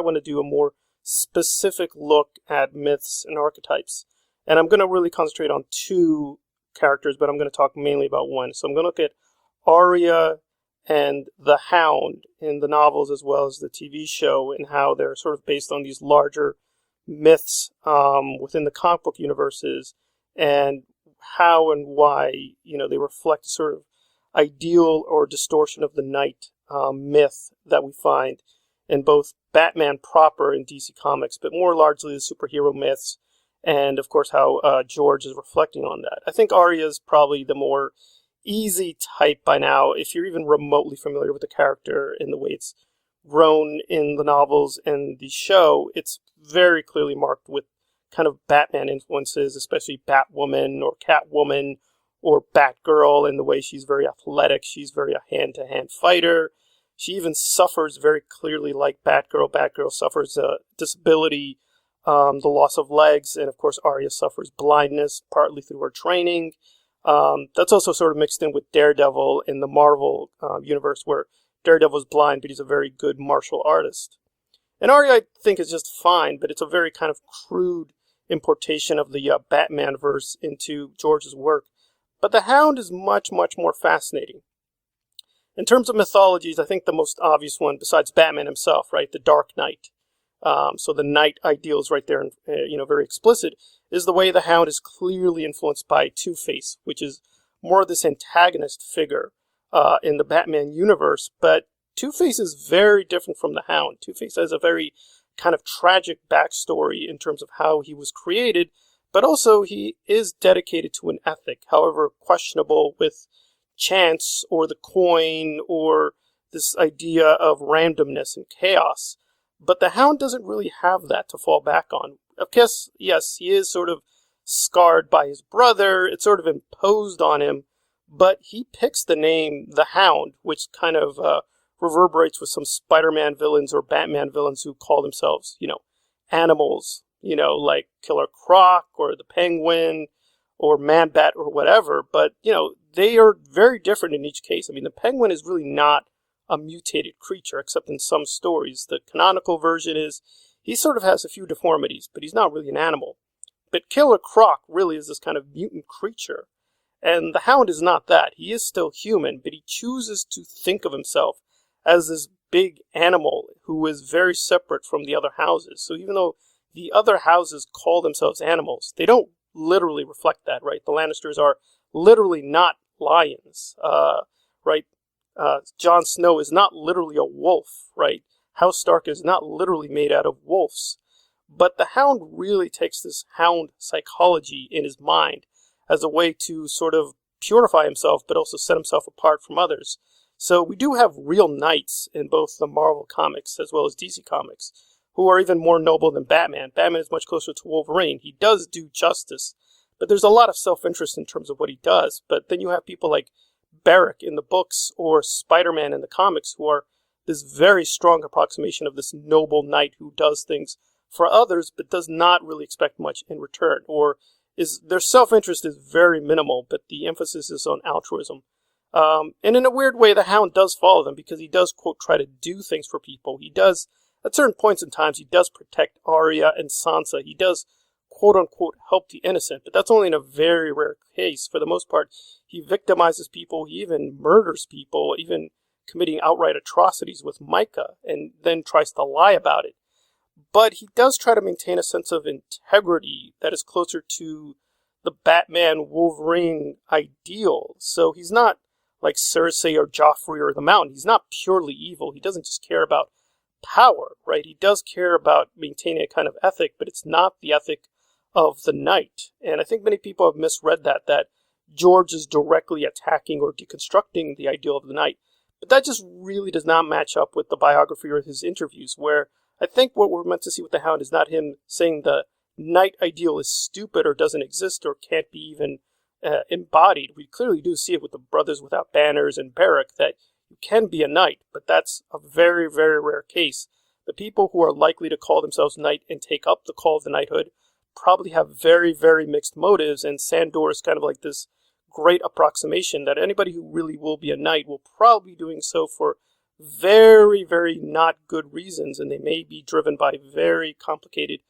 want to do a more specific look at myths and archetypes. And I'm going to really concentrate on two characters, but I'm going to talk mainly about one. So I'm going to look at Arya and the Hound in the novels as well as the TV show, and how they're sort of based on these larger myths within the comic book universes, and how and why, they reflect sort of ideal or distortion of the knight myth that we find in both Batman proper in DC Comics, but more largely the superhero myths, and of course how George is reflecting on that. I think Arya is probably the more easy type by now, if you're even remotely familiar with the character and the way it's grown in the novels and the show. It's very clearly marked with kind of Batman influences, especially Batwoman or Catwoman or Batgirl, in the way she's very athletic. She's very a hand-to-hand fighter. She even suffers very clearly like Batgirl. Batgirl suffers a disability, the loss of legs, and of course Arya suffers blindness, partly through her training. That's also sort of mixed in with Daredevil in the Marvel universe, where Daredevil is blind, but he's a very good martial artist. And Arya, I think, is just fine, but it's a very kind of crude importation of the Batman verse into George's work. But the Hound is much, much more fascinating. In terms of mythologies, I think the most obvious one, besides Batman himself, right, the Dark Knight. So the knight ideal is right there, and very explicit, is the way the Hound is clearly influenced by Two-Face, which is more of this antagonist figure in the Batman universe. But Two-Face is very different from the Hound. Two-Face has a very kind of tragic backstory in terms of how he was created, but also he is dedicated to an ethic, however questionable, with chance or the coin or this idea of randomness and chaos. But the Hound doesn't really have that to fall back on. Of course, yes, he is sort of scarred by his brother. It's sort of imposed on him, but he picks the name The Hound, which kind of reverberates with some Spider-Man villains or Batman villains who call themselves, animals, like Killer Croc or the Penguin or Man-Bat or whatever. But, they are very different in each case. I mean, the Penguin is really not a mutated creature, except in some stories. The canonical version is he sort of has a few deformities, but he's not really an animal. But Killer Croc really is this kind of mutant creature. And the Hound is not that. He is still human, but he chooses to think of himself as this big animal who is very separate from the other houses. So even though the other houses call themselves animals, they don't literally reflect that, right? The Lannisters are literally not lions, right? Jon Snow is not literally a wolf, right? House Stark is not literally made out of wolves. But the Hound really takes this hound psychology in his mind as a way to sort of purify himself, but also set himself apart from others. So we do have real knights in both the Marvel comics as well as DC comics, who are even more noble than Batman. Batman is much closer to Wolverine. He does do justice, but there's a lot of self-interest in terms of what he does. But then you have people like Barrick in the books or Spider-Man in the comics, who are this very strong approximation of this noble knight who does things for others but does not really expect much in return, or their self-interest is very minimal, but the emphasis is on altruism. And in a weird way, the Hound does follow them, because he does, quote, try to do things for people. He does, at certain points in times, he does protect Arya and Sansa. He does, quote unquote, help the innocent, but that's only in a very rare case. For the most part, he victimizes people. He even murders people, even committing outright atrocities with Micah, and then tries to lie about it. But he does try to maintain a sense of integrity that is closer to the Batman-Wolverine ideal. So he's not like Cersei or Joffrey or the Mountain. He's not purely evil. He doesn't just care about power, right? He does care about maintaining a kind of ethic, but it's not the ethic of the knight. And I think many people have misread that George is directly attacking or deconstructing the ideal of the knight. But that just really does not match up with the biography or his interviews, where I think what we're meant to see with the Hound is not him saying the knight ideal is stupid or doesn't exist or can't be even embodied. We clearly do see it with the Brothers Without Banners and Barrack, that you can be a knight, but that's a very, very rare case. The people who are likely to call themselves knight and take up the call of the knighthood probably have very, very mixed motives, and Sandor is kind of like this great approximation that anybody who really will be a knight will probably be doing so for very, very not good reasons, and they may be driven by very complicated,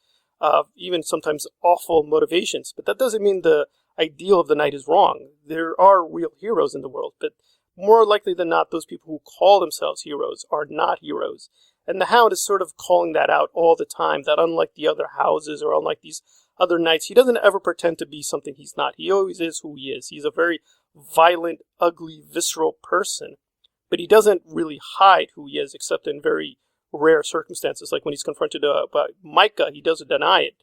even sometimes awful motivations. But that doesn't mean the ideal of the knight is wrong. There are real heroes in the world, but more likely than not, those people who call themselves heroes are not heroes. And the Hound is sort of calling that out all the time, that unlike the other houses or unlike these other knights, he doesn't ever pretend to be something he's not. He always is who he is. He's a very violent, ugly, visceral person. But he doesn't really hide who he is, except in very rare circumstances. Like when he's confronted by Micah, he doesn't deny it.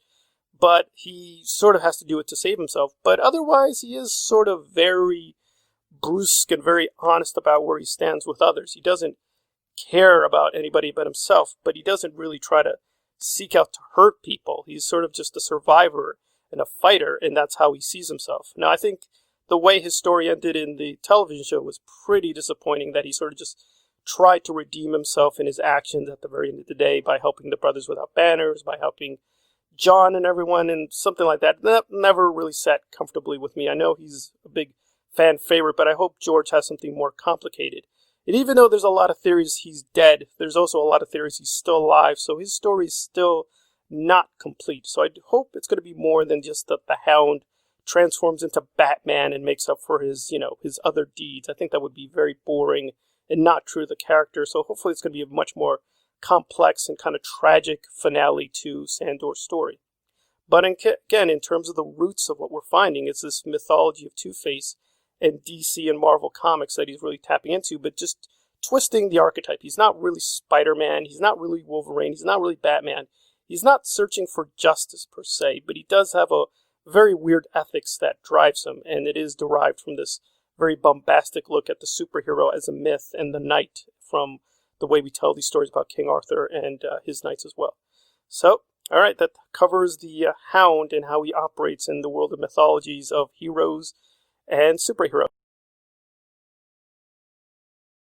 But he sort of has to do it to save himself. But otherwise, he is sort of very brusque and very honest about where he stands with others. He doesn't care about anybody but himself, but he doesn't really try to seek out to hurt people. He's sort of just a survivor and a fighter, and that's how he sees himself. Now, I think the way his story ended in the television show was pretty disappointing, that he sort of just tried to redeem himself in his actions at the very end of the day by helping the Brothers Without Banners, by helping Jon and everyone, and something like that. That never really sat comfortably with me. I know he's a big fan favorite, but I hope George has something more complicated. And even though there's a lot of theories he's dead, there's also a lot of theories he's still alive, so his story is still not complete. So I hope it's going to be more than just that the Hound transforms into Batman and makes up for his, his other deeds. I think that would be very boring and not true to the character, so hopefully it's going to be a much more complex and kind of tragic finale to Sandor's story. But again, in terms of the roots of what we're finding, it's this mythology of Two-Face and DC and Marvel Comics that he's really tapping into, but just twisting the archetype. He's not really Spider-Man, he's not really Wolverine, he's not really Batman. He's not searching for justice per se, but he does have a very weird ethics that drives him, and it is derived from this very bombastic look at the superhero as a myth and the knight from the way we tell these stories about King Arthur and his knights as well. So, alright, that covers the Hound and how he operates in the world of mythologies of heroes and superheroes.